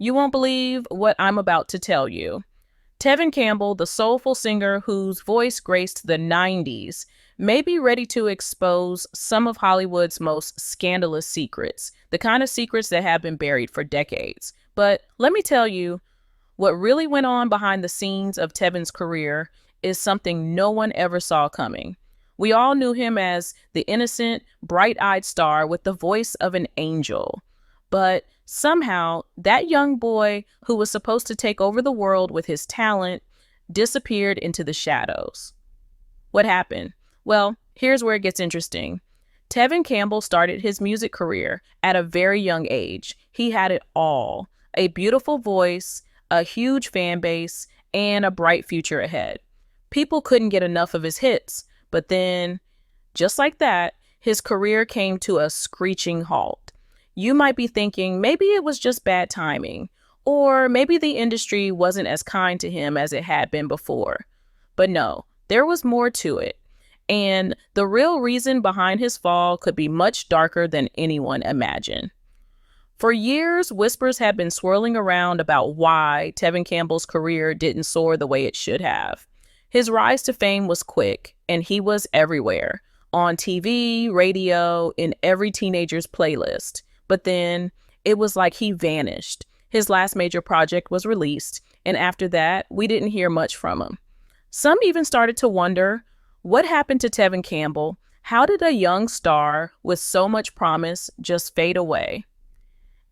You won't believe what I'm about to tell you. Tevin Campbell, the soulful singer whose voice graced the 90s, may be ready to expose some of Hollywood's most scandalous secrets, the kind of secrets that have been buried for decades. But let me tell you, what really went on behind the scenes of Tevin's career is something no one ever saw coming. We all knew him as the innocent, bright eyed star with the voice of an angel. But somehow, that young boy who was supposed to take over the world with his talent disappeared into the shadows. What happened? Well, here's where it gets interesting. Tevin Campbell started his music career at a very young age. He had it all: a beautiful voice, a huge fan base, and a bright future ahead. People couldn't get enough of his hits, but then, just like that, his career came to a screeching halt. You might be thinking maybe it was just bad timing, or maybe the industry wasn't as kind to him as it had been before. But no, there was more to it. And the real reason behind his fall could be much darker than anyone imagined. For years, whispers have been swirling around about why Tevin Campbell's career didn't soar the way it should have. His rise to fame was quick, and he was everywhere, on TV, radio, in every teenager's playlist. But then, it was like he vanished. His last major project was released, and after that, we didn't hear much from him. Some even started to wonder, what happened to Tevin Campbell? How did a young star with so much promise just fade away?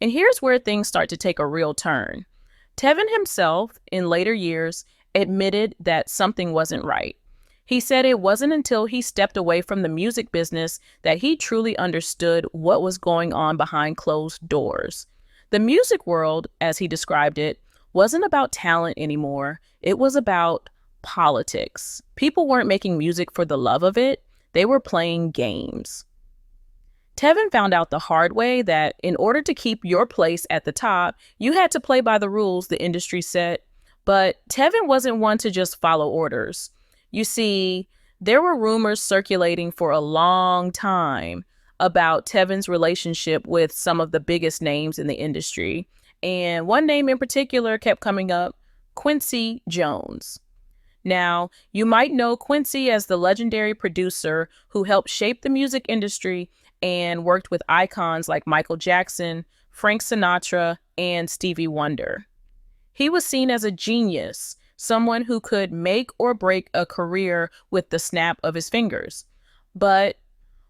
And here's where things start to take a real turn. Tevin himself, in later years, admitted that something wasn't right. He said it wasn't until he stepped away from the music business that he truly understood what was going on behind closed doors. The music world, as he described it, wasn't about talent anymore. It was about politics. People weren't making music for the love of it. They were playing games. Tevin found out the hard way that in order to keep your place at the top, you had to play by the rules the industry set. But Tevin wasn't one to just follow orders. You see, there were rumors circulating for a long time about Tevin's relationship with some of the biggest names in the industry. And one name in particular kept coming up: Quincy Jones. Now, you might know Quincy as the legendary producer who helped shape the music industry and worked with icons like Michael Jackson, Frank Sinatra, and Stevie Wonder. He was seen as a genius, someone who could make or break a career with the snap of his fingers. But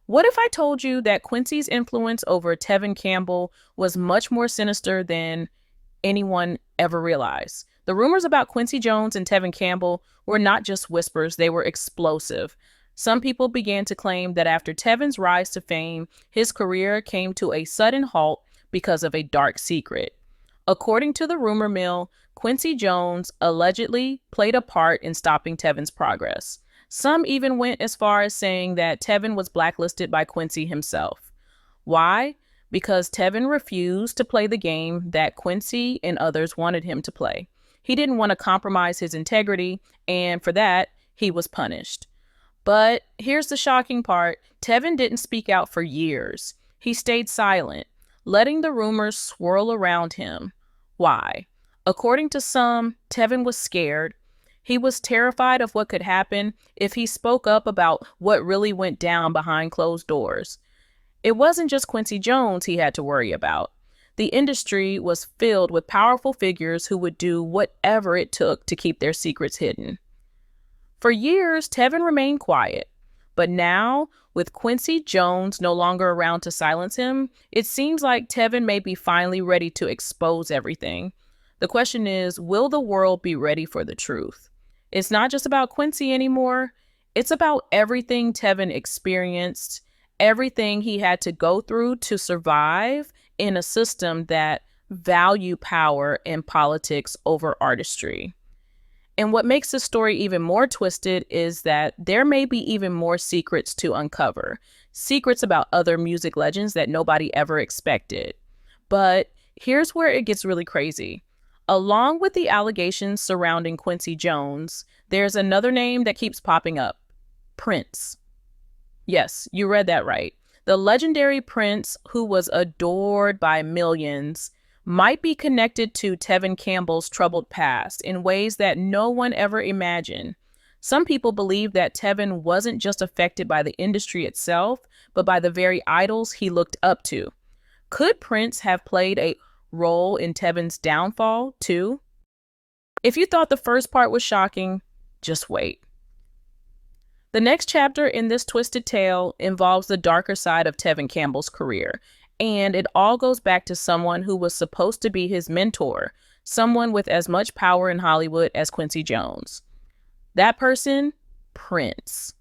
what if I told you that Quincy's influence over Tevin Campbell was much more sinister than anyone ever realized? The rumors about Quincy Jones and Tevin Campbell were not just whispers, they were explosive. Some people began to claim that after Tevin's rise to fame, his career came to a sudden halt because of a dark secret. According to the rumor mill, Quincy Jones allegedly played a part in stopping Tevin's progress. Some even went as far as saying that Tevin was blacklisted by Quincy himself. Why? Because Tevin refused to play the game that Quincy and others wanted him to play. He didn't want to compromise his integrity, and for that, he was punished. But here's the shocking part. Tevin didn't speak out for years. He stayed silent, letting the rumors swirl around him. Why? According to some, Tevin was scared. He was terrified of what could happen if he spoke up about what really went down behind closed doors. It wasn't just Quincy Jones he had to worry about. The industry was filled with powerful figures who would do whatever it took to keep their secrets hidden. For years, Tevin remained quiet. But now, with Quincy Jones no longer around to silence him, it seems like Tevin may be finally ready to expose everything. The question is, will the world be ready for the truth? It's not just about Quincy anymore. It's about everything Tevin experienced, everything he had to go through to survive in a system that valued power and politics over artistry. And what makes this story even more twisted is that there may be even more secrets to uncover. Secrets about other music legends that nobody ever expected. But here's where it gets really crazy. Along with the allegations surrounding Quincy Jones, there's another name that keeps popping up: Prince. Yes, you read that right. The legendary Prince, who was adored by millions, might be connected to Tevin Campbell's troubled past in ways that no one ever imagined. Some people believe that Tevin wasn't just affected by the industry itself, but by the very idols he looked up to. Could Prince have played a role in Tevin's downfall, too? If you thought the first part was shocking, just wait. The next chapter in this twisted tale involves the darker side of Tevin Campbell's career, and it all goes back to someone who was supposed to be his mentor, someone with as much power in Hollywood as Quincy Jones. That person? Prince.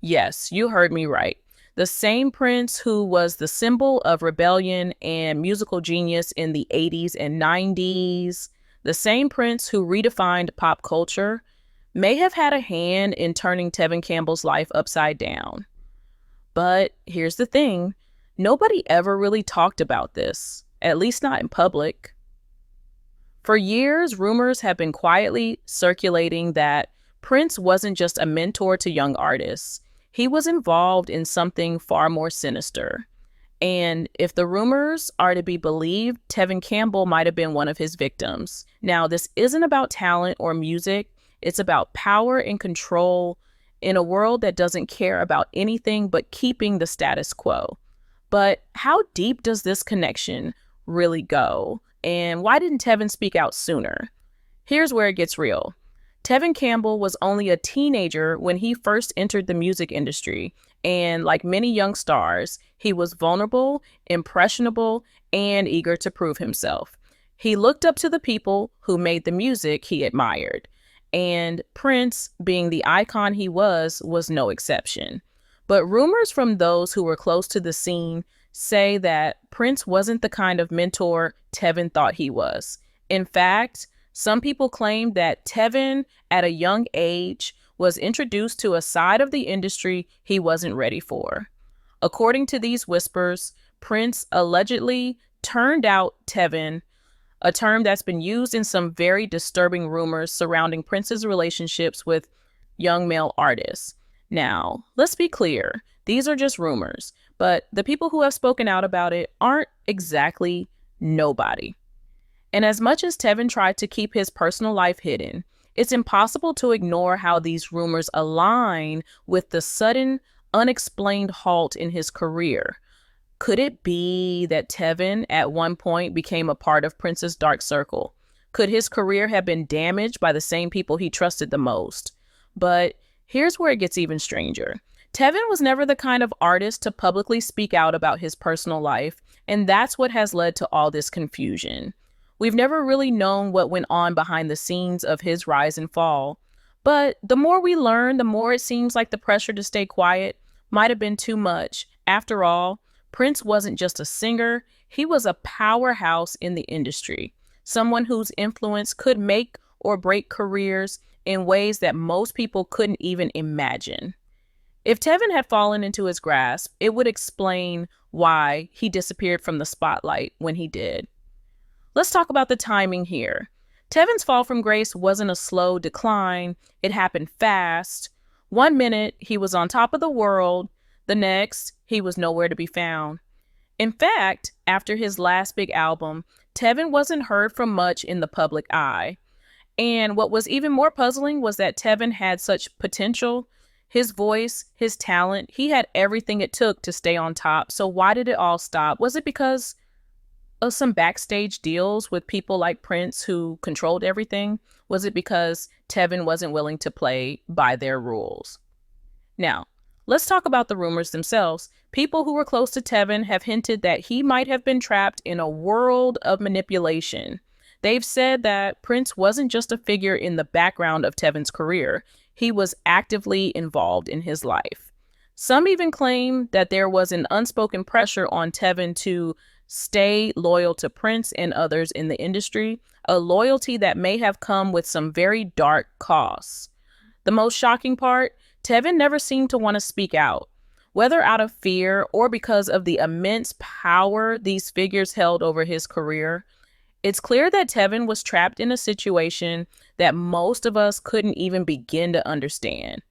Yes, you heard me right. The same Prince who was the symbol of rebellion and musical genius in the 80s and 90s. The same Prince who redefined pop culture may have had a hand in turning Tevin Campbell's life upside down. But here's the thing. Nobody ever really talked about this, at least not in public. For years, rumors have been quietly circulating that Prince wasn't just a mentor to young artists. He was involved in something far more sinister. And if the rumors are to be believed, Tevin Campbell might have been one of his victims. Now, this isn't about talent or music. It's about power and control in a world that doesn't care about anything but keeping the status quo. But how deep does this connection really go? And why didn't Tevin speak out sooner? Here's where it gets real. Tevin Campbell was only a teenager when he first entered the music industry, and like many young stars, he was vulnerable, impressionable, and eager to prove himself. He looked up to the people who made the music he admired, and Prince, being the icon he was no exception. But rumors from those who were close to the scene say that Prince wasn't the kind of mentor Tevin thought he was. In fact, some people claim that Tevin, at a young age, was introduced to a side of the industry he wasn't ready for. According to these whispers, Prince allegedly turned out Tevin, a term that's been used in some very disturbing rumors surrounding Prince's relationships with young male artists. Now, let's be clear, these are just rumors, but the people who have spoken out about it aren't exactly nobody. And as much as Tevin tried to keep his personal life hidden, it's impossible to ignore how these rumors align with the sudden, unexplained halt in his career. Could it be that Tevin at one point became a part of Prince's dark circle? Could his career have been damaged by the same people he trusted the most? But here's where it gets even stranger. Tevin was never the kind of artist to publicly speak out about his personal life, and that's what has led to all this confusion. We've never really known what went on behind the scenes of his rise and fall. But the more we learn, the more it seems like the pressure to stay quiet might have been too much. After all, Prince wasn't just a singer, he was a powerhouse in the industry, someone whose influence could make or break careers in ways that most people couldn't even imagine. If Tevin had fallen into his grasp, it would explain why he disappeared from the spotlight when he did. Let's talk about the timing here. Tevin's fall from grace wasn't a slow decline. It happened fast. One minute, he was on top of the world. The next, he was nowhere to be found. In fact, after his last big album, Tevin wasn't heard from much in the public eye. And what was even more puzzling was that Tevin had such potential. His voice, his talent, he had everything it took to stay on top. So why did it all stop? Was it because of some backstage deals with people like Prince who controlled everything? Was it because Tevin wasn't willing to play by their rules? Now, let's talk about the rumors themselves. People who were close to Tevin have hinted that he might have been trapped in a world of manipulation. They've said that Prince wasn't just a figure in the background of Tevin's career. He was actively involved in his life. Some even claim that there was an unspoken pressure on Tevin to stay loyal to Prince and others in the industry, a loyalty that may have come with some very dark costs. The most shocking part, Tevin never seemed to want to speak out, whether out of fear or because of the immense power these figures held over his career. It's clear that Tevin was trapped in a situation that most of us couldn't even begin to understand.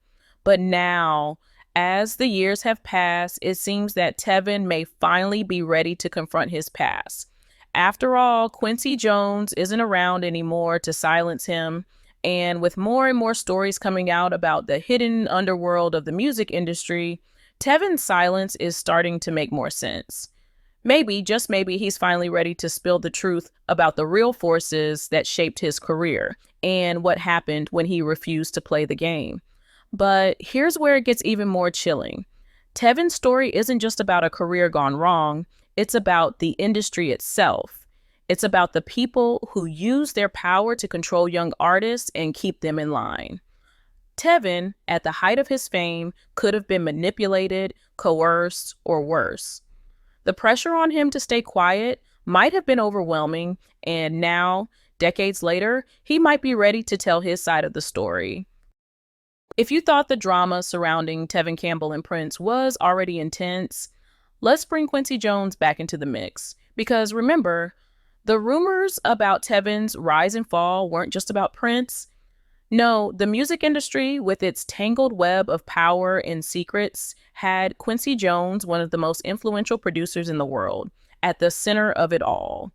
But now, as the years have passed, it seems that Tevin may finally be ready to confront his past. After all, Quincy Jones isn't around anymore to silence him. And with more and more stories coming out about the hidden underworld of the music industry, Tevin's silence is starting to make more sense. Maybe, just maybe, he's finally ready to spill the truth about the real forces that shaped his career and what happened when he refused to play the game. But here's where it gets even more chilling. Tevin's story isn't just about a career gone wrong, it's about the industry itself. It's about the people who use their power to control young artists and keep them in line. Tevin, at the height of his fame, could have been manipulated, coerced, or worse. The pressure on him to stay quiet might have been overwhelming, and now, decades later, he might be ready to tell his side of the story. If you thought the drama surrounding Tevin Campbell and Prince was already intense, let's bring Quincy Jones back into the mix. Because remember, the rumors about Tevin's rise and fall weren't just about Prince. No, the music industry, with its tangled web of power and secrets, had Quincy Jones, one of the most influential producers in the world, at the center of it all.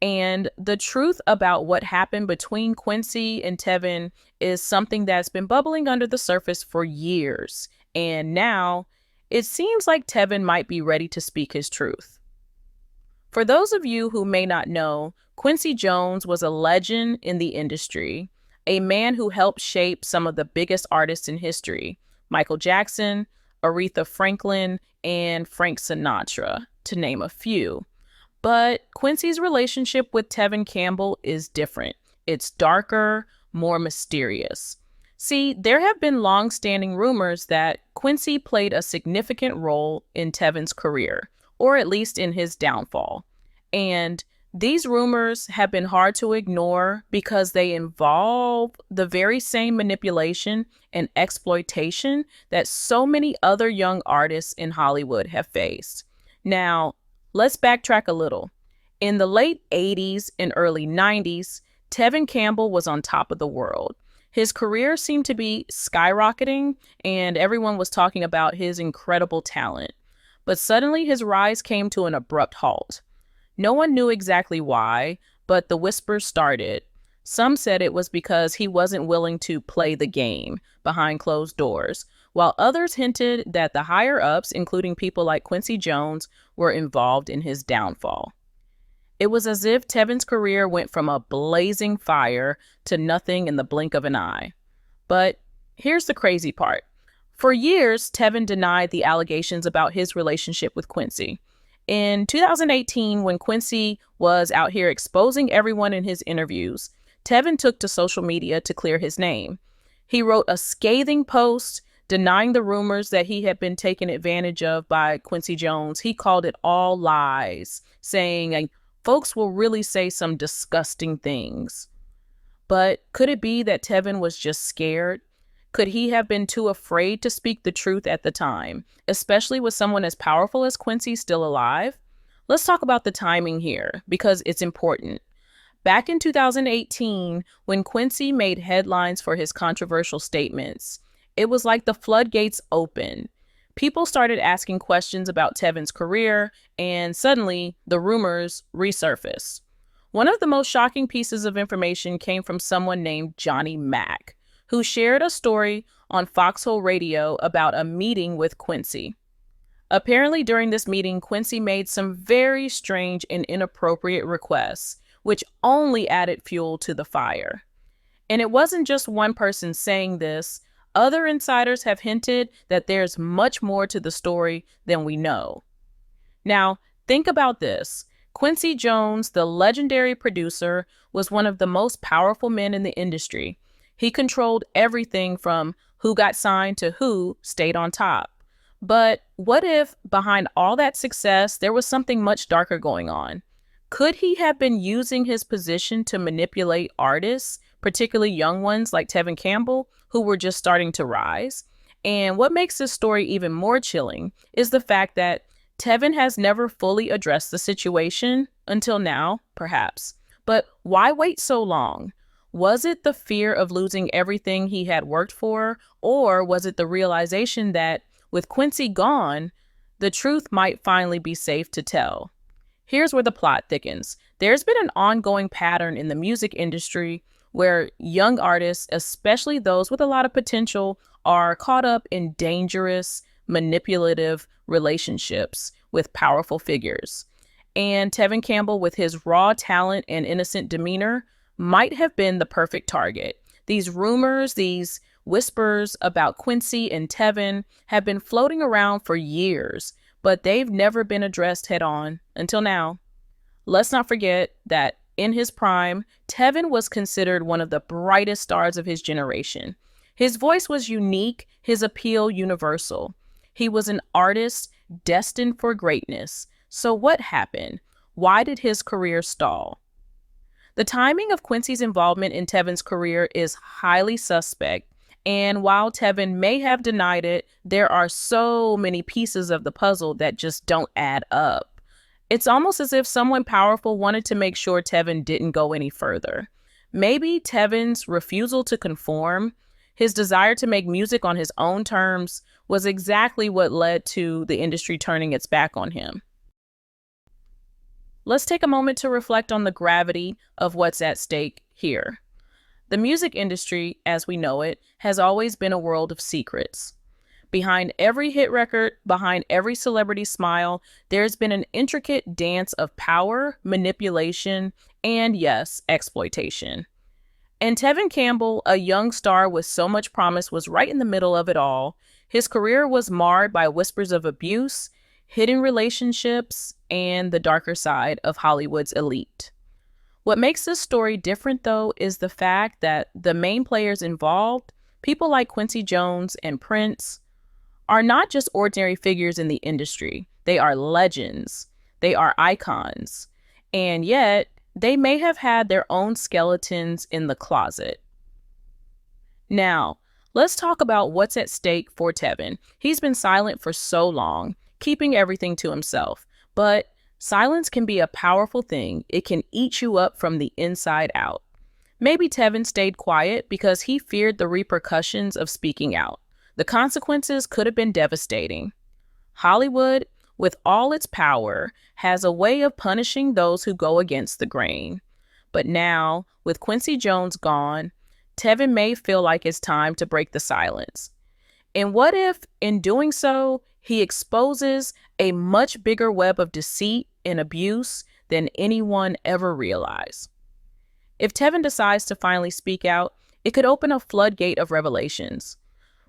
And the truth about what happened between Quincy and Tevin is something that's been bubbling under the surface for years. And now, it seems like Tevin might be ready to speak his truth. For those of you who may not know, Quincy Jones was a legend in the industry, a man who helped shape some of the biggest artists in history: Michael Jackson, Aretha Franklin, and Frank Sinatra, to name a few. But Quincy's relationship with Tevin Campbell is different. It's darker, more mysterious. See, there have been long-standing rumors that Quincy played a significant role in Tevin's career, or at least in his downfall. And these rumors have been hard to ignore because they involve the very same manipulation and exploitation that so many other young artists in Hollywood have faced. Now, let's backtrack a little. In the late 80s and early 90s, Tevin Campbell was on top of the world. His career seemed to be skyrocketing, and everyone was talking about his incredible talent. But suddenly his rise came to an abrupt halt. No one knew exactly why, but the whispers started. Some said it was because he wasn't willing to play the game behind closed doors, while others hinted that the higher-ups, including people like Quincy Jones, were involved in his downfall. It was as if Tevin's career went from a blazing fire to nothing in the blink of an eye. But here's the crazy part. For years, Tevin denied the allegations about his relationship with Quincy. In 2018, when Quincy was out here exposing everyone in his interviews, Tevin took to social media to clear his name. He wrote a scathing post denying the rumors that he had been taken advantage of by Quincy Jones. He called it all lies, saying, "Folks will really say some disgusting things." But could it be that Tevin was just scared? Could he have been too afraid to speak the truth at the time, especially with someone as powerful as Quincy still alive? Let's talk about the timing here, because it's important. Back in 2018, when Quincy made headlines for his controversial statements, it was like the floodgates opened. People started asking questions about Tevin's career, and suddenly the rumors resurfaced. One of the most shocking pieces of information came from someone named Johnny Mack, who shared a story on Foxhole Radio about a meeting with Quincy. Apparently, during this meeting, Quincy made some very strange and inappropriate requests, which only added fuel to the fire. And it wasn't just one person saying this. Other insiders have hinted that there's much more to the story than we know. Now, think about this. Quincy Jones, the legendary producer, was one of the most powerful men in the industry. He controlled everything from who got signed to who stayed on top. But what if behind all that success, there was something much darker going on? Could he have been using his position to manipulate artists, particularly young ones like Tevin Campbell, who were just starting to rise? And what makes this story even more chilling is the fact that Tevin has never fully addressed the situation until now, perhaps. But why wait so long? Was it the fear of losing everything he had worked for, or was it the realization that with Quincy gone, the truth might finally be safe to tell? Here's where the plot thickens. There's been an ongoing pattern in the music industry where young artists, especially those with a lot of potential, are caught up in dangerous, manipulative relationships with powerful figures. And Tevin Campbell, with his raw talent and innocent demeanor, might have been the perfect target. These rumors, these whispers about Quincy and Tevin have been floating around for years, but they've never been addressed head on until now. Let's not forget that in his prime, Tevin was considered one of the brightest stars of his generation. His voice was unique, his appeal universal. He was an artist destined for greatness. So what happened? Why did his career stall? The timing of Quincy's involvement in Tevin's career is highly suspect, and while Tevin may have denied it, there are so many pieces of the puzzle that just don't add up. It's almost as if someone powerful wanted to make sure Tevin didn't go any further. Maybe Tevin's refusal to conform, his desire to make music on his own terms, was exactly what led to the industry turning its back on him. Let's take a moment to reflect on the gravity of what's at stake here. The music industry, as we know it, has always been a world of secrets. Behind every hit record, behind every celebrity smile, there's been an intricate dance of power, manipulation, and yes, exploitation. And Tevin Campbell, a young star with so much promise, was right in the middle of it all. His career was marred by whispers of abuse, hidden relationships, and the darker side of Hollywood's elite. What makes this story different, though, is the fact that the main players involved, people like Quincy Jones and Prince, are not just ordinary figures in the industry. They are legends. They are icons. And yet, they may have had their own skeletons in the closet. Now, let's talk about what's at stake for Tevin. He's been silent for so long, keeping everything to himself. But silence can be a powerful thing. It can eat you up from the inside out. Maybe Tevin stayed quiet because he feared the repercussions of speaking out. The consequences could have been devastating. Hollywood, with all its power, has a way of punishing those who go against the grain. But now, with Quincy Jones gone, Tevin may feel like it's time to break the silence. And what if, in doing so, he exposes a much bigger web of deceit and abuse than anyone ever realized? If Tevin decides to finally speak out, it could open a floodgate of revelations.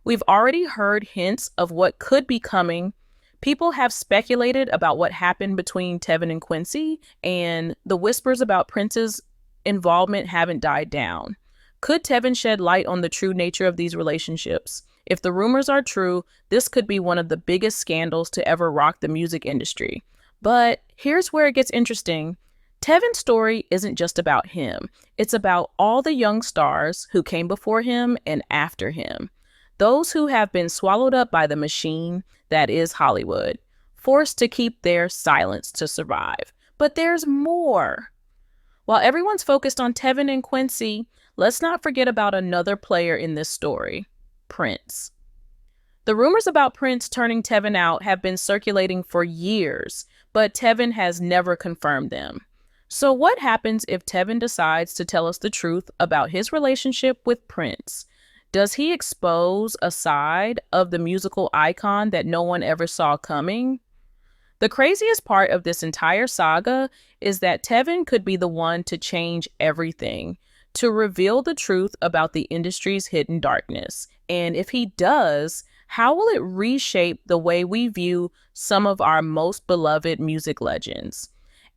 We've already heard hints of what could be coming. People have speculated about what happened between Tevin and Quincy, and the whispers about Prince's involvement haven't died down. Could Tevin shed light on the true nature of these relationships? If the rumors are true, this could be one of the biggest scandals to ever rock the music industry. But here's where it gets interesting. Tevin's story isn't just about him. It's about all the young stars who came before him and after him. Those who have been swallowed up by the machine that is Hollywood, forced to keep their silence to survive. But there's more. While everyone's focused on Tevin and Quincy, let's not forget about another player in this story, Prince. The rumors about Prince turning Tevin out have been circulating for years, but Tevin has never confirmed them. So what happens if Tevin decides to tell us the truth about his relationship with Prince? Does he expose a side of the musical icon that no one ever saw coming? The craziest part of this entire saga is that Tevin could be the one to change everything, to reveal the truth about the industry's hidden darkness. And if he does, how will it reshape the way we view some of our most beloved music legends?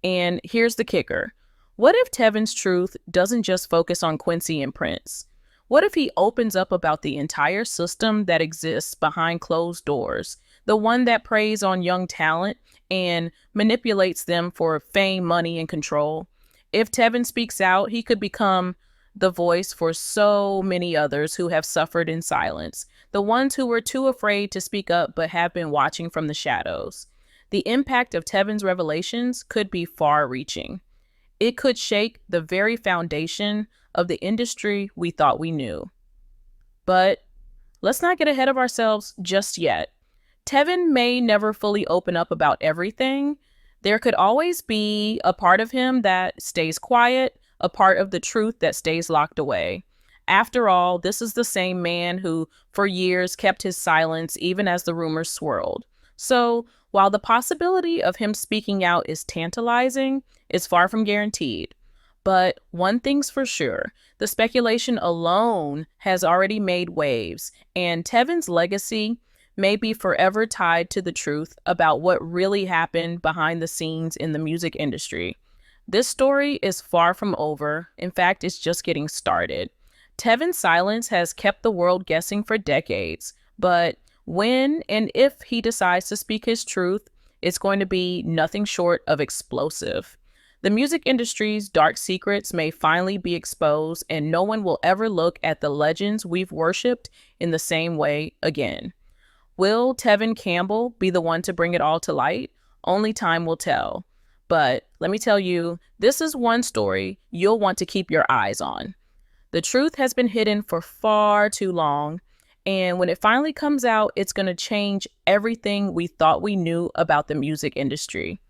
And here's the kicker. What if Tevin's truth doesn't just focus on Quincy and Prince? What if he opens up about the entire system that exists behind closed doors, the one that preys on young talent and manipulates them for fame, money, and control? If Tevin speaks out, he could become the voice for so many others who have suffered in silence, the ones who were too afraid to speak up but have been watching from the shadows. The impact of Tevin's revelations could be far-reaching. It could shake the very foundation of the industry we thought we knew. But let's not get ahead of ourselves just yet. Tevin may never fully open up about everything. There could always be a part of him that stays quiet, a part of the truth that stays locked away. After all, this is the same man who, for years, kept his silence even as the rumors swirled. So, while the possibility of him speaking out is tantalizing, it's far from guaranteed. But one thing's for sure, the speculation alone has already made waves, and Tevin's legacy may be forever tied to the truth about what really happened behind the scenes in the music industry. This story is far from over. In fact, it's just getting started. Tevin's silence has kept the world guessing for decades, but when and if he decides to speak his truth, it's going to be nothing short of explosive. The music industry's dark secrets may finally be exposed, and no one will ever look at the legends we've worshipped in the same way again. Will Tevin Campbell be the one to bring it all to light? Only time will tell. But let me tell you, this is one story you'll want to keep your eyes on. The truth has been hidden for far too long, and when it finally comes out, it's going to change everything we thought we knew about the music industry.